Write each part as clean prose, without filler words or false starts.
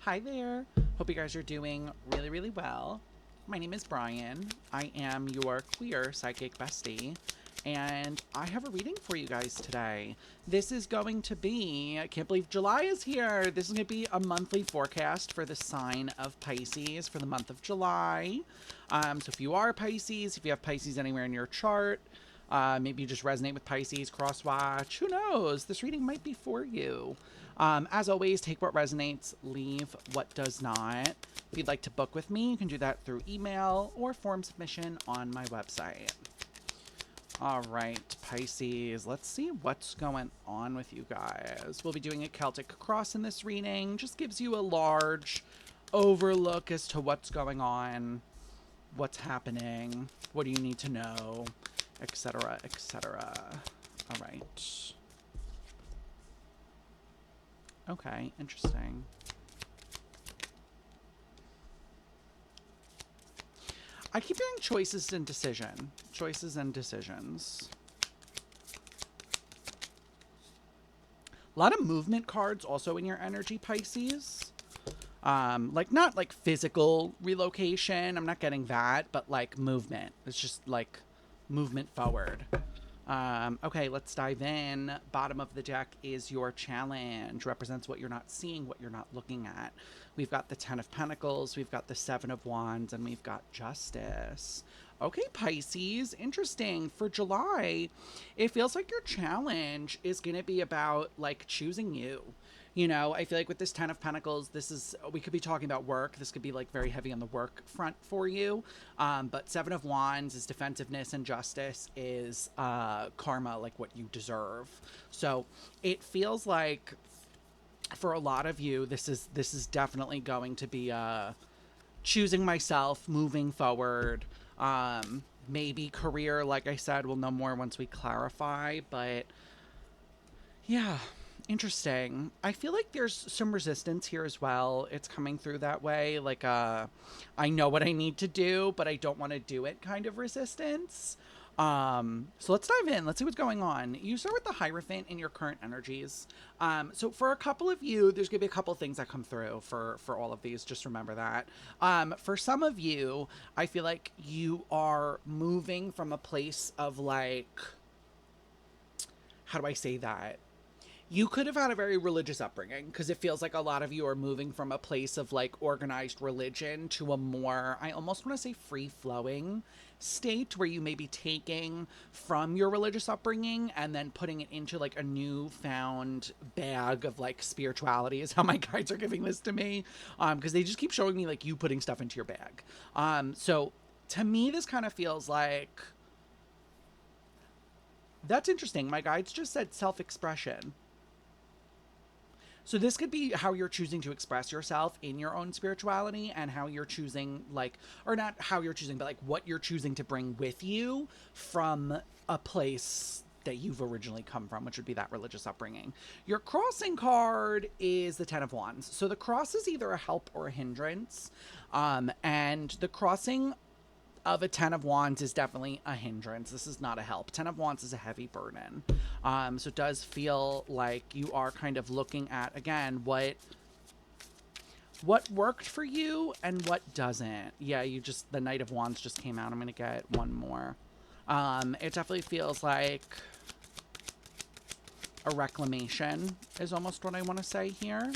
Hi there. Hope you guys are doing really, really well. My name is Brian. I am your queer psychic bestie, and I have a reading for you guys today. This is going to be, I can't believe July is here. This is going to be a monthly forecast for the sign of Pisces for the month of July. So if you are Pisces, if you have Pisces anywhere in your chart, maybe you just resonate with Pisces, cross watch, who knows? This reading might be for you. As always, take what resonates, leave what does not. If you'd like to book with me, you can do that through email or form submission on my website. All right, Pisces, let's see what's going on with you guys. We'll be doing a Celtic cross in this reading. Just gives you a large overlook as to what's going on, what's happening, what do you need to know, etc., etc. All right. Okay, interesting. I keep hearing choices and decision. Choices and decisions. A lot of movement cards also in your energy, Pisces. Like not like physical relocation. I'm not getting that, but like movement. It's just like movement forward. Okay, let's dive in. Bottom of the deck is your challenge. Represents what you're not seeing, what you're not looking at. We've got the Ten of Pentacles, we've got the Seven of Wands, and we've got Justice. Okay, Pisces, interesting. For July, it feels like your challenge is going to be about like choosing you. You know, I feel like with this Ten of Pentacles, we could be talking about work. This could be like very heavy on the work front for you. But Seven of Wands is defensiveness and Justice is karma, like what you deserve. So it feels like for a lot of you, this is definitely going to be choosing myself, moving forward. Maybe career, like I said, we'll know more once we clarify. But yeah. Interesting. I feel like there's some resistance here as well. It's coming through that way. Like, I know what I need to do, but I don't want to do it kind of resistance. So let's dive in. Let's see what's going on. You start with the Hierophant in your current energies. So for a couple of you, there's going to be a couple of things that come through for all of these. Just remember that. For some of you, I feel like you are moving from a place of like, how do I say that? You could have had a very religious upbringing because it feels like a lot of you are moving from a place of like organized religion to a more, I almost want to say free flowing state where you may be taking from your religious upbringing and then putting it into like a newfound bag of like spirituality is how my guides are giving this to me. Because they just keep showing me like you putting stuff into your bag. So to me, this kind of feels like, that's interesting. My guides just said self-expression. So this could be how you're choosing to express yourself in your own spirituality and how you're choosing like, or not how you're choosing, but like what you're choosing to bring with you from a place that you've originally come from, which would be that religious upbringing. Your crossing card is the Ten of Wands. So the cross is either a help or a hindrance. And the crossing of a Ten of Wands is definitely a hindrance. This is not a help. Ten of Wands is a heavy burden. So it does feel like you are kind of looking at, again, what worked for you and what doesn't. Yeah, the Knight of Wands just came out. I'm going to get one more. It definitely feels like a reclamation is almost what I want to say here.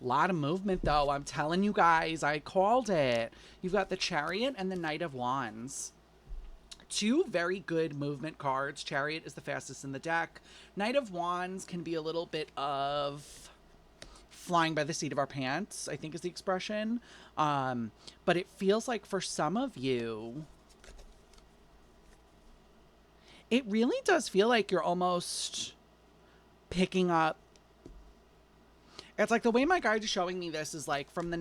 Lot of movement, though. I'm telling you guys, I called it. You've got the Chariot and the Knight of Wands. Two very good movement cards. Chariot is the fastest in the deck. Knight of Wands can be a little bit of flying by the seat of our pants, I think is the expression. But it feels like for some of you, it really does feel like you're almost picking up. It's like the way my guide is showing me this is like from the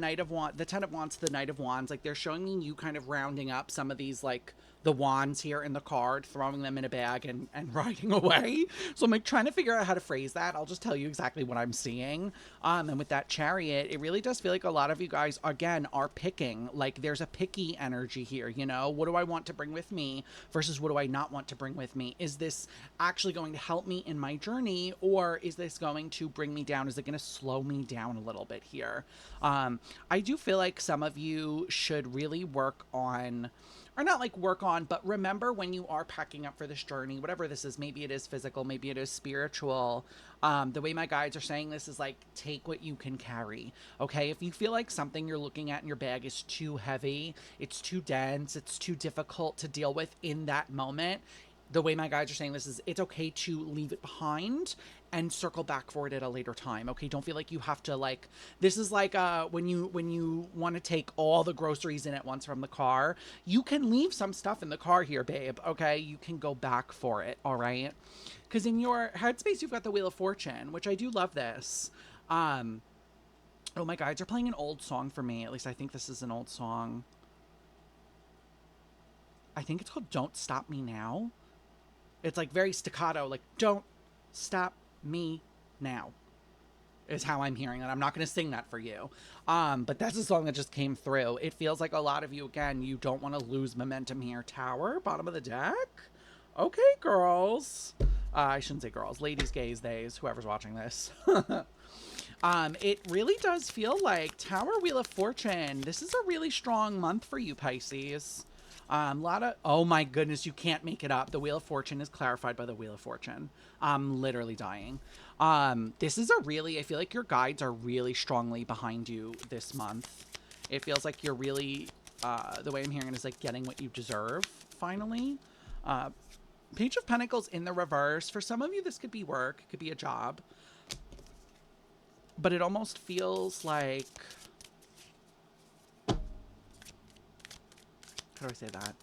Ten of Wands to the Knight of Wands. Like they're showing me you kind of rounding up some of these like the wands here in the card, throwing them in a bag and riding away. So I'm like trying to figure out how to phrase that. I'll just tell you exactly what I'm seeing. And with that Chariot, it really does feel like a lot of you guys, again, are picking. Like there's a picky energy here, you know? What do I want to bring with me versus what do I not want to bring with me? Is this actually going to help me in my journey, or is this going to bring me down? Is it going to slow me down a little bit here. I do feel like some of you should really work on, or not like work on, but remember when you are packing up for this journey, whatever this is, maybe it is physical, maybe it is spiritual. The way my guides are saying this is like, take what you can carry. Okay. If you feel like something you're looking at in your bag is too heavy, it's too dense, it's too difficult to deal with in that moment, the way my guides are saying this is it's okay to leave it behind and circle back for it at a later time. Okay, don't feel like you have to like, this is like when you want to take all the groceries in at once from the car, you can leave some stuff in the car here, babe. Okay, you can go back for it. All right, because in your headspace you've got the Wheel of Fortune, which I do love this. Oh, my guides are playing an old song for me. At least I think this is an old song. I think it's called Don't Stop Me Now. It's like very staccato, like, don't stop me now, is how I'm hearing it. I'm not going to sing that for you. But that's a song that just came through. It feels like a lot of you, again, you don't want to lose momentum here. Tower, bottom of the deck. Okay, girls. I shouldn't say girls. Ladies, gays, theys, whoever's watching this. It really does feel like Tower, Wheel of Fortune. This is a really strong month for you, Pisces. A lot of, oh my goodness, you can't make it up. The Wheel of Fortune is clarified by the Wheel of Fortune. I'm literally dying. This is a really, I feel like your guides are really strongly behind you this month. It feels like you're really, the way I'm hearing it is like getting what you deserve, finally. Page of Pentacles in the reverse. For some of you, this could be work. It could be a job. But it almost feels like, how do I say that?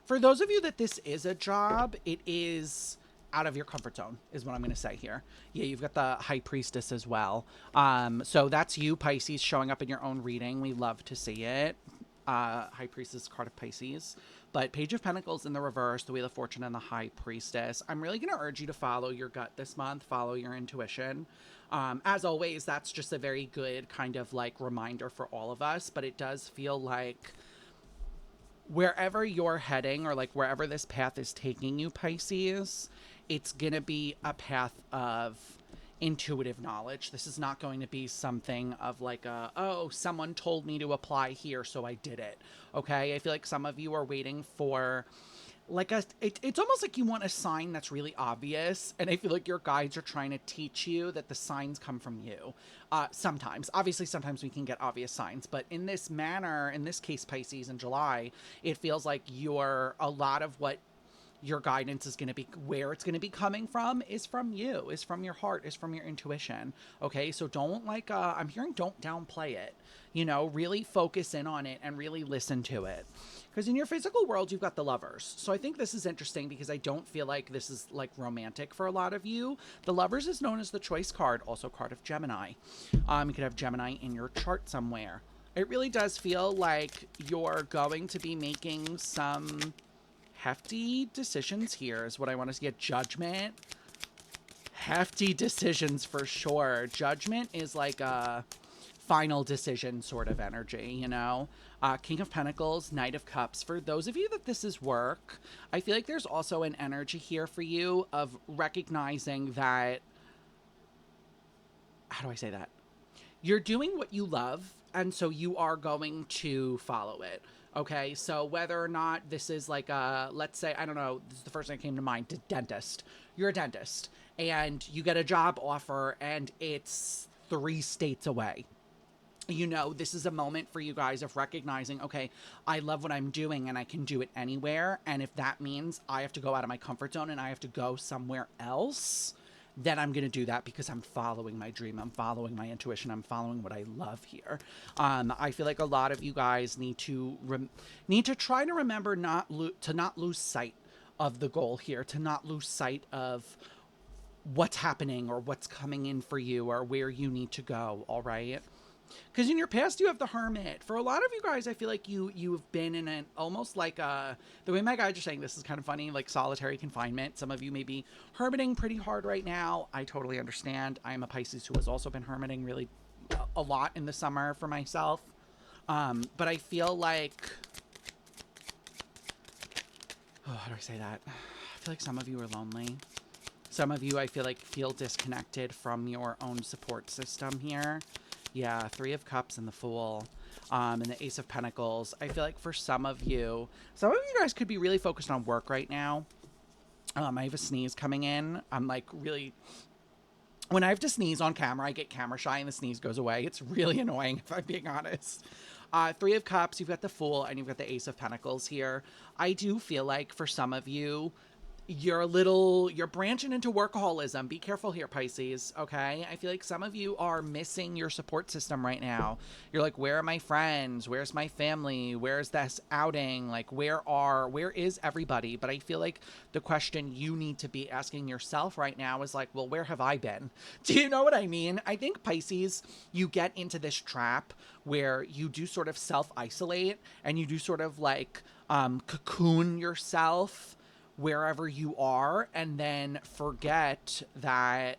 For those of you that this is a job, it is out of your comfort zone, is what I'm going to say here. Yeah, you've got the High Priestess as well. So that's you, Pisces, showing up in your own reading. We love to see it. High Priestess, card of Pisces. But Page of Pentacles in the reverse, the Wheel of Fortune, and the High Priestess. I'm really going to urge you to follow your gut this month, follow your intuition. As always, that's just a very good kind of like reminder for all of us, but it does feel like wherever you're heading, or like wherever this path is taking you, Pisces, it's going to be a path of intuitive knowledge. This is not going to be something of like a, oh, someone told me to apply here, so I did it. Okay. I feel like some of you are waiting for like it's almost like you want a sign that's really obvious. And I feel like your guides are trying to teach you that the signs come from you. Sometimes, obviously, sometimes we can get obvious signs, but in this manner, in this case, Pisces in July, it feels like a lot of what your guidance is going to be, where it's going to be coming from, is from you, is from your heart, is from your intuition. Okay. So don't like, I'm hearing don't downplay it, really focus in on it and really listen to it. Because in your physical world, you've got the Lovers. So I think this is interesting because I don't feel like this is like romantic for a lot of you. The Lovers is known as the choice card, also card of Gemini. You could have Gemini in your chart somewhere. It really does feel like you're going to be making some hefty decisions here is what I want to see. A Judgment. Hefty decisions for sure. Judgment is like a final decision sort of energy, King of Pentacles, Knight of Cups. For those of you that this is work, I feel like there's also an energy here for you of recognizing that, how do I say that? You're doing what you love, and so you are going to follow it. Okay, so whether or not this is like a, let's say, I don't know, this is the first thing that came to mind, dentist. You're a dentist, and you get a job offer, and it's 3 states away. This is a moment for you guys of recognizing, okay, I love what I'm doing, and I can do it anywhere, and if that means I have to go out of my comfort zone and I have to go somewhere else, then I'm going to do that because I'm following my dream. I'm following my intuition. I'm following what I love here. I feel like a lot of you guys need to try to remember to not lose sight of the goal here, to not lose sight of what's happening or what's coming in for you or where you need to go. All right. Because in your past, you have the Hermit. For a lot of you guys, I feel like you've been in an almost like the way my guides are saying this is kind of funny, like solitary confinement. Some of you may be hermiting pretty hard right now. I totally understand. I am a Pisces who has also been hermiting really a lot in the summer for myself. But I feel like, how do I say that? I feel like some of you are lonely. Some of you, I feel like, feel disconnected from your own support system here. Yeah, Three of Cups and the Fool. And the Ace of Pentacles. I feel like for some of you guys could be really focused on work right now. I have a sneeze coming in. I'm like really, when I have to sneeze on camera, I get camera shy and the sneeze goes away. It's really annoying if I'm being honest. Three of Cups, you've got the Fool, and you've got the Ace of Pentacles here. I do feel like for some of you, you're branching into workaholism. Be careful here, Pisces, okay? I feel like some of you are missing your support system right now. You're like, where are my friends? Where's my family? Where's this outing? Like, where is everybody? But I feel like the question you need to be asking yourself right now is like, well, where have I been? Do you know what I mean? I think, Pisces, you get into this trap where you do sort of self-isolate and you do sort of like cocoon yourself wherever you are, and then forget that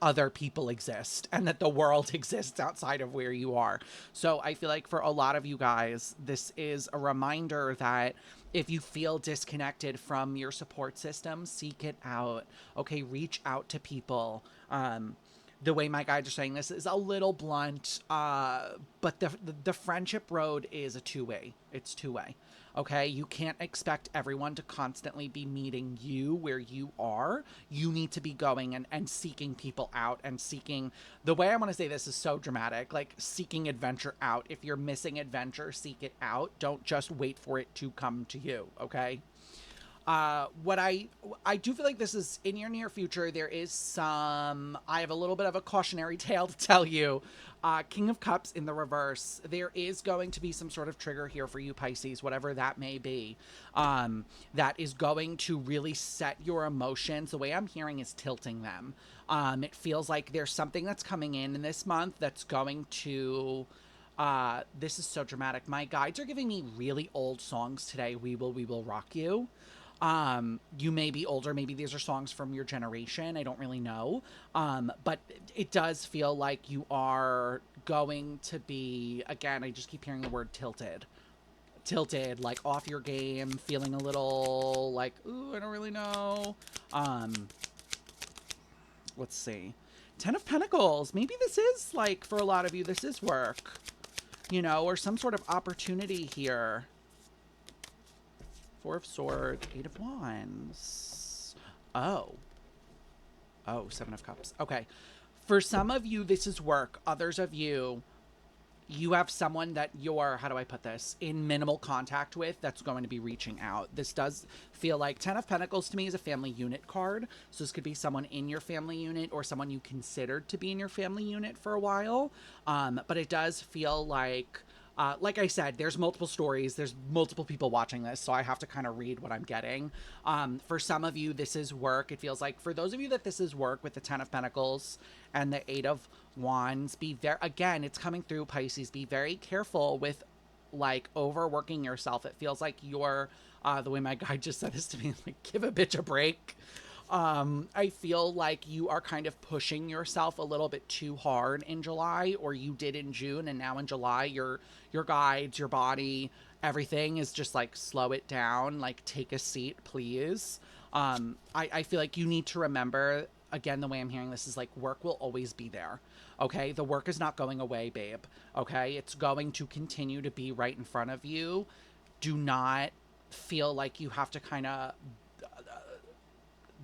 other people exist and that the world exists outside of where you are. So I feel like for a lot of you guys, this is a reminder that if you feel disconnected from your support system, seek it out. Okay, reach out to people. The way my guides are saying this is a little blunt, but the friendship road is a two-way. It's two-way. Okay, you can't expect everyone to constantly be meeting you where you are. You need to be going and seeking people out and seeking, the way I want to say this is so dramatic, like seeking adventure out. If you're missing adventure, seek it out. Don't just wait for it to come to you, okay? What I do feel like this is in your near future. There is some, I have a little bit of a cautionary tale to tell you. King of Cups in the reverse. There is going to be some sort of trigger here for you, Pisces, whatever that may be. That is going to really set your emotions. The way I'm hearing is tilting them. It feels like there's something that's coming in this month that's going to, this is so dramatic. My guides are giving me really old songs today. We Will Rock You. You may be older, maybe these are songs from your generation, I don't really know, but it does feel like you are going to be, again, I just keep hearing the word tilted, like off your game, feeling a little like, ooh, I don't really know. Let's see, Ten of Pentacles, maybe this is like, for a lot of you, this is work, you know, or some sort of opportunity here. Four of Swords, Eight of Wands. Oh, Seven of Cups. Okay. For some of you, this is work. Others of you, you have someone that you're, how do I put this, in minimal contact with that's going to be reaching out. This does feel like Ten of Pentacles to me is a family unit card. So this could be someone in your family unit or someone you considered to be in your family unit for a while. But it does feel like I said, there's multiple stories, there's multiple people watching this, so I have to kind of read what I'm getting. For some of you, this is work. It feels like for those of you that this is work with the Ten of Pentacles and the Eight of Wands, again, it's coming through, Pisces, be very careful with like overworking yourself. It feels like you're, the way my guide just said this to me, like, give a bitch a break. I feel like you are kind of pushing yourself a little bit too hard in July, or you did in June, and now in July, your guides, your body, everything is just like, slow it down, like, take a seat, please. I feel like you need to remember, again, the way I'm hearing this is like, work will always be there. Okay. The work is not going away, babe. Okay. It's going to continue to be right in front of you. Do not feel like you have to kind of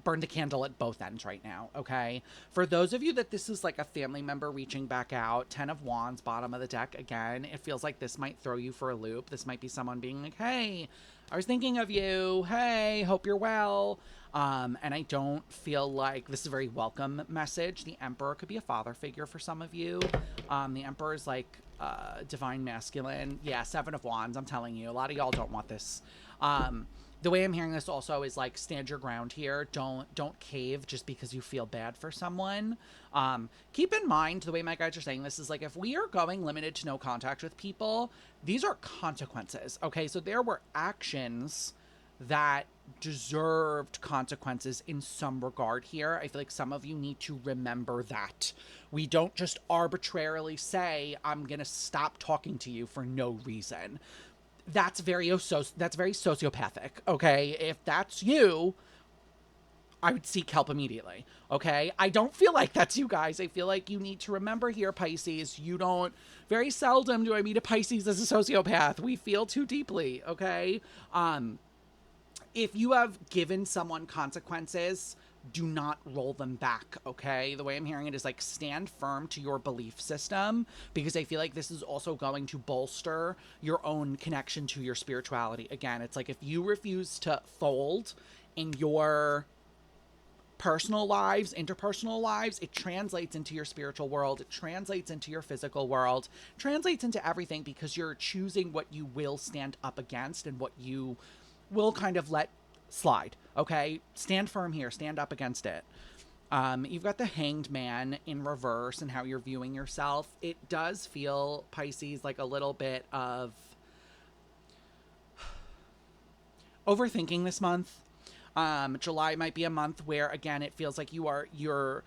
burn the candle at both ends right now, okay? For those of you that this is like a family member reaching back out, Ten of Wands, bottom of the deck, again, it feels like this might throw you for a loop. This might be someone being like, hey, I was thinking of you. Hey, hope you're well. And I don't feel like this is a very welcome message. The Emperor could be a father figure for some of you. The Emperor is like divine masculine. Yeah, Seven of Wands, I'm telling you. A lot of y'all don't want this. The way I'm hearing this also is like, stand your ground here. Don't cave just because you feel bad for someone. Keep in mind, the way my guides are saying this is like, if we are going limited to no contact with people, these are consequences. Okay. So there were actions that deserved consequences in some regard here. I feel like some of you need to remember that. We don't just arbitrarily say, I'm going to stop talking to you for no reason. That's very sociopathic, okay? If that's you, I would seek help immediately. Okay. I don't feel like that's you guys. I feel like you need to remember here, Pisces, you don't, very seldom do I meet a Pisces as a sociopath. We feel too deeply. Okay. If you have given someone consequences, do not roll them back, okay? The way I'm hearing it is like stand firm to your belief system, because I feel like this is also going to bolster your own connection to your spirituality. Again, it's like if you refuse to fold in your personal lives, interpersonal lives, it translates into your spiritual world, it translates into your physical world, translates into everything, because you're choosing what you will stand up against and what you will kind of let slide. Okay, stand firm here, stand up against it. You've got the Hanged Man in reverse and how you're viewing yourself. It does feel, Pisces, like a little bit of overthinking this month. July might be a month where, again, it feels like you're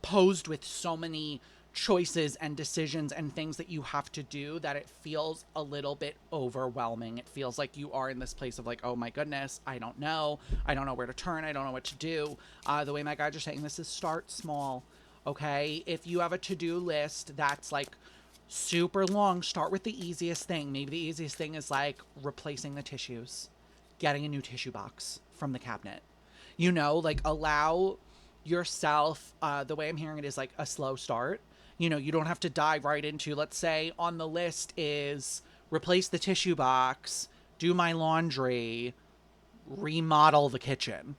posed with so many choices and decisions and things that you have to do that it feels a little bit overwhelming. It feels like you are in this place of like, oh my goodness, I don't know where to turn, I don't know what to do. The way my guides are saying this is start small. Okay, if you have a to-do list that's like super long, start with the easiest thing. Maybe the easiest thing is like replacing the tissues, getting a new tissue box from the cabinet. Like allow yourself, the way I'm hearing it is like a slow start. You don't have to dive right into, let's say on the list is replace the tissue box, do my laundry, remodel the kitchen.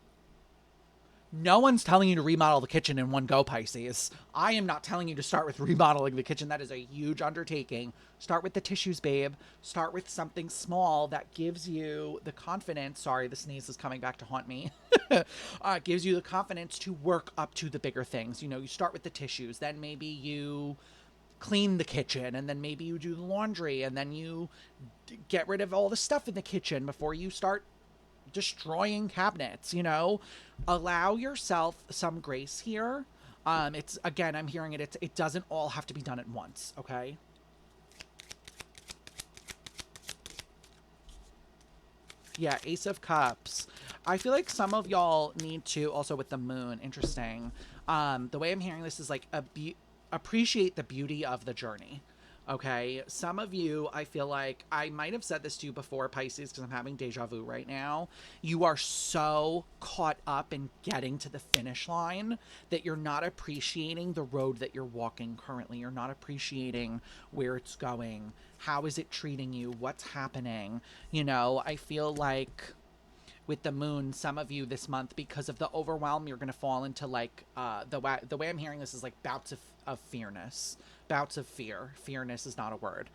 No one's telling you to remodel the kitchen in one go, Pisces. I am not telling you to start with remodeling the kitchen. That is a huge undertaking. Start with the tissues, babe. Start with something small that gives you the confidence. Sorry, the sneeze is coming back to haunt me. Gives you the confidence to work up to the bigger things. You start with the tissues. Then maybe you clean the kitchen, and then maybe you do the laundry, and then you get rid of all the stuff in the kitchen before you start destroying cabinets. Allow yourself some grace here. It's, again, I'm hearing it doesn't all have to be done at once. Okay. Yeah, Ace of Cups. I feel like some of y'all need to, also with the moon, interesting. The way I'm hearing this is like appreciate the beauty of the journey. Okay, some of you, I feel like I might have said this to you before, Pisces, because I'm having deja vu right now. You are so caught up in getting to the finish line that you're not appreciating the road that you're walking currently. You're not appreciating where it's going. How is it treating you? What's happening? I feel like with the moon, some of you this month, because of the overwhelm, you're going to fall into like the way I'm hearing this is like bouts of fearness. Bouts of fear. Fearness is not a word.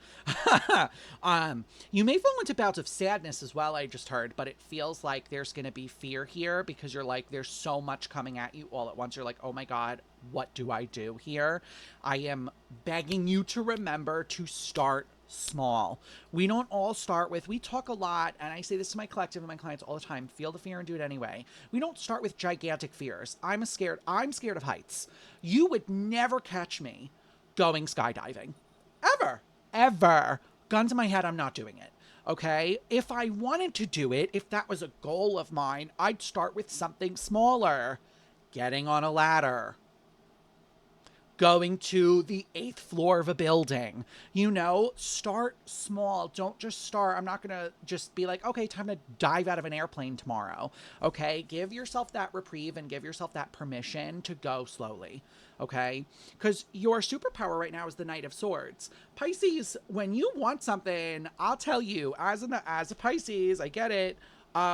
You may fall into bouts of sadness as well, I just heard, but it feels like there's going to be fear here because you're like, there's so much coming at you all at once. You're like, oh my God, what do I do here? I am begging you to remember to start small. We don't all start with, we talk a lot, and I say this to my collective and my clients all the time, feel the fear and do it anyway. We don't start with gigantic fears. I'm scared of heights. You would never catch me going skydiving. Ever. Gun to my head, I'm not doing it. Okay? If I wanted to do it, if that was a goal of mine, I'd start with something smaller. Getting on a ladder. Going to the 8th floor of a building. Start small. Don't just start. I'm not going to just be like, okay, time to dive out of an airplane tomorrow. Okay? Give yourself that reprieve and give yourself that permission to go slowly. Okay? Because your superpower right now is the Knight of Swords. Pisces, when you want something, I'll tell you, as a Pisces, I get it,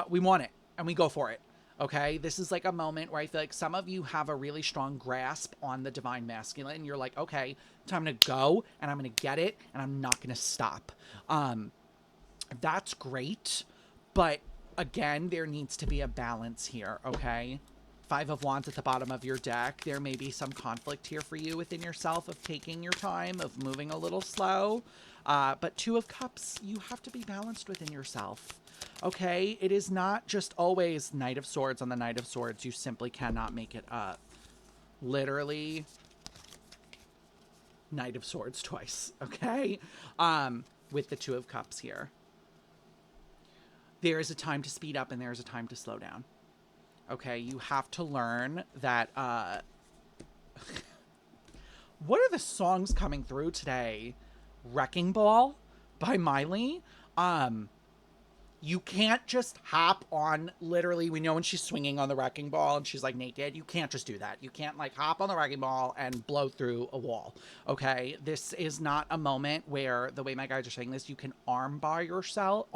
we want it and we go for it. Okay, this is like a moment where I feel like some of you have a really strong grasp on the divine masculine. You're like, okay, time to go, and I'm going to get it, and I'm not going to stop. That's great, but again, there needs to be a balance here, okay? 5 of Wands at the bottom of your deck. There may be some conflict here for you within yourself of taking your time, of moving a little slow. But 2 of Cups, you have to be balanced within yourself. Okay, it is not just always Knight of Swords on the Knight of Swords. You simply cannot make it up. Literally, Knight of Swords twice, okay? With the 2 of Cups here. There is a time to speed up and there is a time to slow down. Okay, you have to learn that what are the songs coming through today? Wrecking Ball by Miley. Um you can't just hop on, literally, we know when she's swinging on the wrecking ball and she's like naked, you can't just do that. You can't like hop on the wrecking ball and blow through a wall. Okay, this is not a moment where, the way my guys are saying this, you can arm bar yourself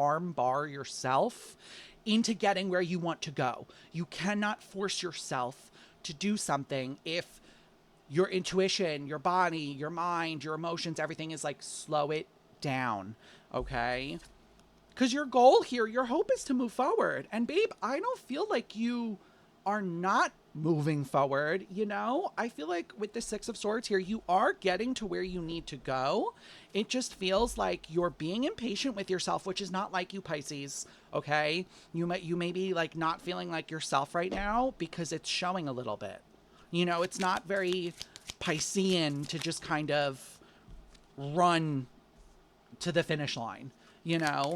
into getting where you want to go. You cannot force yourself to do something if your intuition, your body, your mind, your emotions, everything is like, slow it down. Okay, because your goal here, your hope is to move forward. And babe, I don't feel like you are not moving forward. You know, I feel like with the Six of Swords here, you are getting to where you need to go. It just feels like you're being impatient with yourself, which is not like you, Pisces. Okay, you may be like not feeling like yourself right now because it's showing a little bit. You know, it's not very Piscean to just kind of run to the finish line. You know,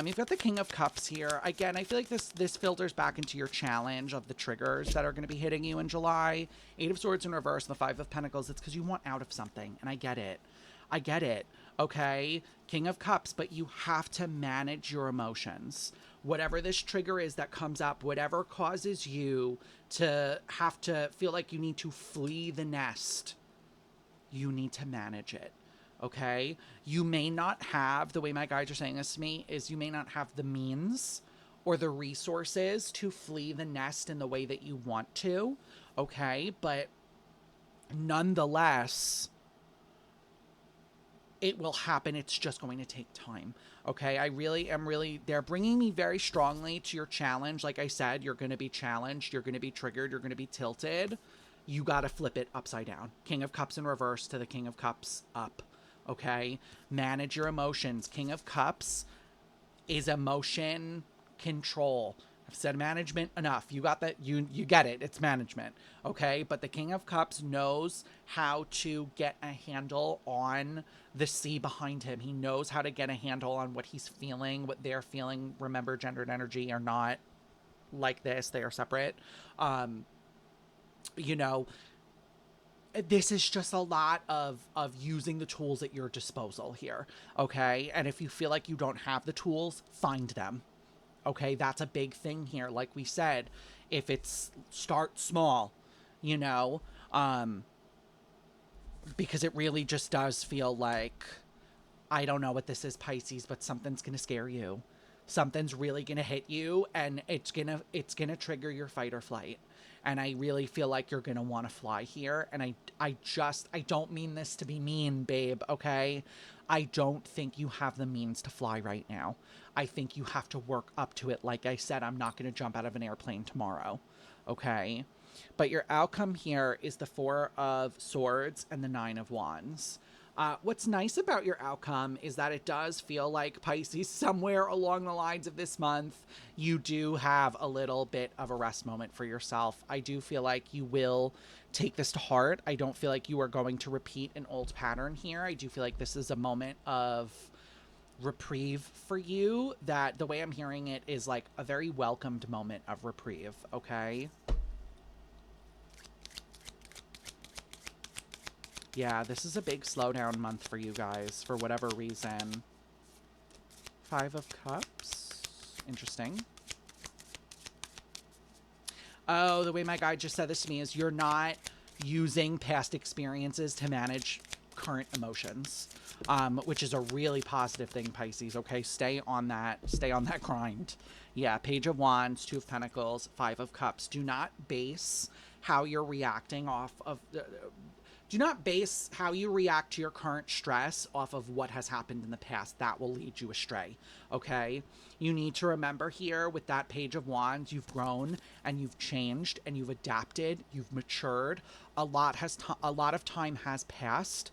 you've got the King of Cups here. Again, I feel like this filters back into your challenge of the triggers that are going to be hitting you in July. Eight of Swords in reverse and the Five of Pentacles. It's because you want out of something, and I get it. I get it. Okay, King of Cups, but you have to manage your emotions. Whatever this trigger is that comes up, whatever causes you to have to feel like you need to flee the nest, you need to manage it. Okay, you may not have, the way my guides are saying this to me is, you may not have the means or the resources to flee the nest in the way that you want to. Okay, but nonetheless, it will happen. It's just going to take time. Okay, I really am they're bringing me very strongly to your challenge. Like I said, you're going to be challenged, you're going to be triggered, you're going to be tilted. You got to flip it upside down. King of Cups in reverse to the King of Cups up. Okay, manage your emotions. King of Cups is emotion control. I've said management enough. You got that. You get it. It's management. Okay, but the King of Cups knows how to get a handle on the sea behind him. He knows how to get a handle on what he's feeling, what they're feeling. Remember, gendered energy are not like this. They are separate. You know, this is just a lot of using the tools at your disposal here. Okay, and if you feel like you don't have the tools, find them. Okay, that's a big thing here. Like we said, if it's, start small, you know, because it really just does feel like, I don't know what this is, Pisces, but something's gonna scare you. Something's really gonna hit you, and it's gonna trigger your fight or flight. And I really feel like you're gonna want to fly here. And I don't mean this to be mean, babe. Okay, I don't think you have the means to fly right now. I think you have to work up to it. Like I said, I'm not gonna jump out of an airplane tomorrow. Okay, but your outcome here is the Four of Swords and the Nine of Wands. What's nice about your outcome is that it does feel like, Pisces, somewhere along the lines of this month, you do have a little bit of a rest moment for yourself. I do feel like you will take this to heart. I don't feel like you are going to repeat an old pattern here. I do feel like this is a moment of reprieve for you, that the way I'm hearing it is like a very welcomed moment of reprieve. Okay. Yeah, this is a big slowdown month for you guys, for whatever reason. Five of Cups. Interesting. Oh, the way my guide just said this to me is, you're not using past experiences to manage current emotions, which is a really positive thing, Pisces. Okay, stay on that grind. Yeah, Page of Wands, Two of Pentacles, Five of Cups. Do not base how you're reacting off of do not base how you react to your current stress off of what has happened in the past. That will lead you astray. Okay, you need to remember here, with that Page of Wands, you've grown and you've changed and you've adapted, you've matured. A lot of time has passed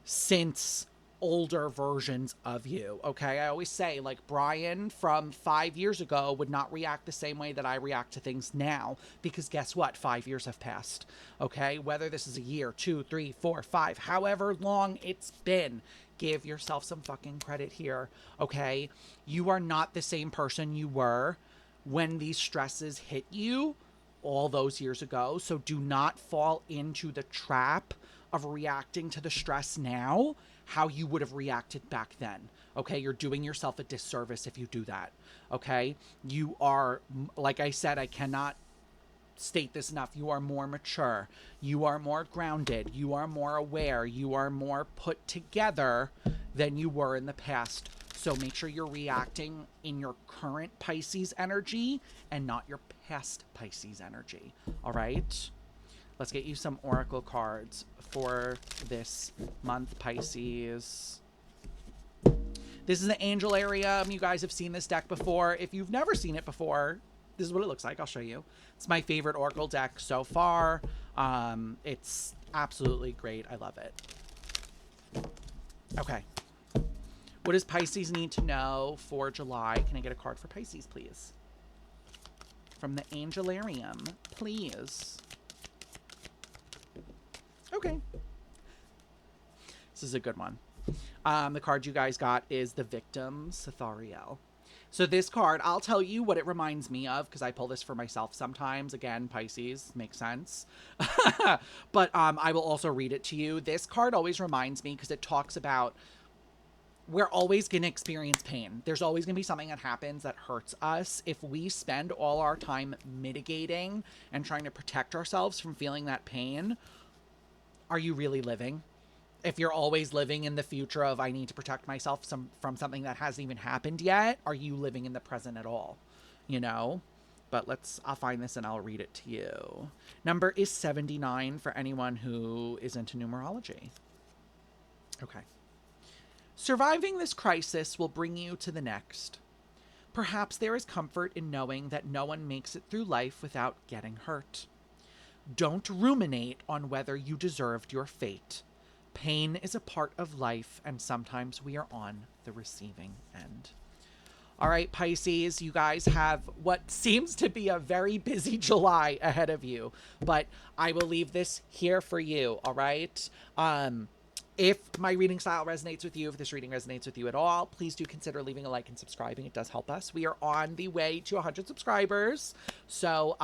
since older versions of you. Okay, I always say, like, Brian from 5 years ago would not react the same way that I react to things now, because guess what? 5 years have passed. Okay, whether this is a year, 2, 3, 4, 5, however long it's been, give yourself some fucking credit here. Okay, you are not the same person you were when these stresses hit you all those years ago. So do not fall into the trap of reacting to the stress now how you would have reacted back then. Okay, you're doing yourself a disservice if you do that. Okay, you are, like I said, I cannot state this enough. You are more mature, you are more grounded, you are more aware, you are more put together than you were in the past. So make sure you're reacting in your current Pisces energy and not your past Pisces energy. All right, let's get you some oracle cards for this month, Pisces. This is the Angelarium. You guys have seen this deck before. If you've never seen it before, this is what it looks like. I'll show you. It's my favorite oracle deck so far. It's absolutely great. I love it. Okay. What does Pisces need to know for July? Can I get a card for Pisces, please? From the Angelarium, please. Okay. This is a good one. The card you guys got is the Victim, Sathariel. So this card, I'll tell you what it reminds me of, because I pull this for myself sometimes. Again, Pisces, makes sense. But I will also read it to you. This card always reminds me, because it talks about we're always going to experience pain. There's always going to be something that happens that hurts us. If we spend all our time mitigating and trying to protect ourselves from feeling that pain, are you really living? If you're always living in the future of, I need to protect myself from something that hasn't even happened yet, are you living in the present at all? You know? But I'll find this and I'll read it to you. Number is 79 for anyone who is into numerology. Okay. Surviving this crisis will bring you to the next. Perhaps there is comfort in knowing that no one makes it through life without getting hurt. Don't ruminate on whether you deserved your fate. Pain is a part of life, and sometimes we are on the receiving end. All right, Pisces, you guys have what seems to be a very busy July ahead of you, but I will leave this here for you, all right? If my reading style resonates with you, if this reading resonates with you at all, please do consider leaving a like and subscribing. It does help us. We are on the way to 100 subscribers, so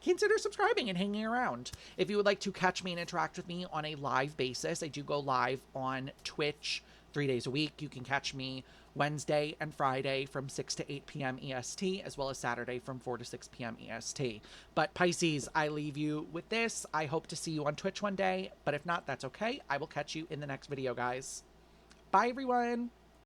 consider subscribing and hanging around. If you would like to catch me and interact with me on a live basis, I do go live on Twitch 3 days a week. You can catch me Wednesday and Friday from 6 to 8 p.m. EST, as well as Saturday from 4 to 6 p.m. EST. But Pisces, I leave you with this. I hope to see you on Twitch one day, but if not, that's okay. I will catch you in the next video, guys. Bye, everyone.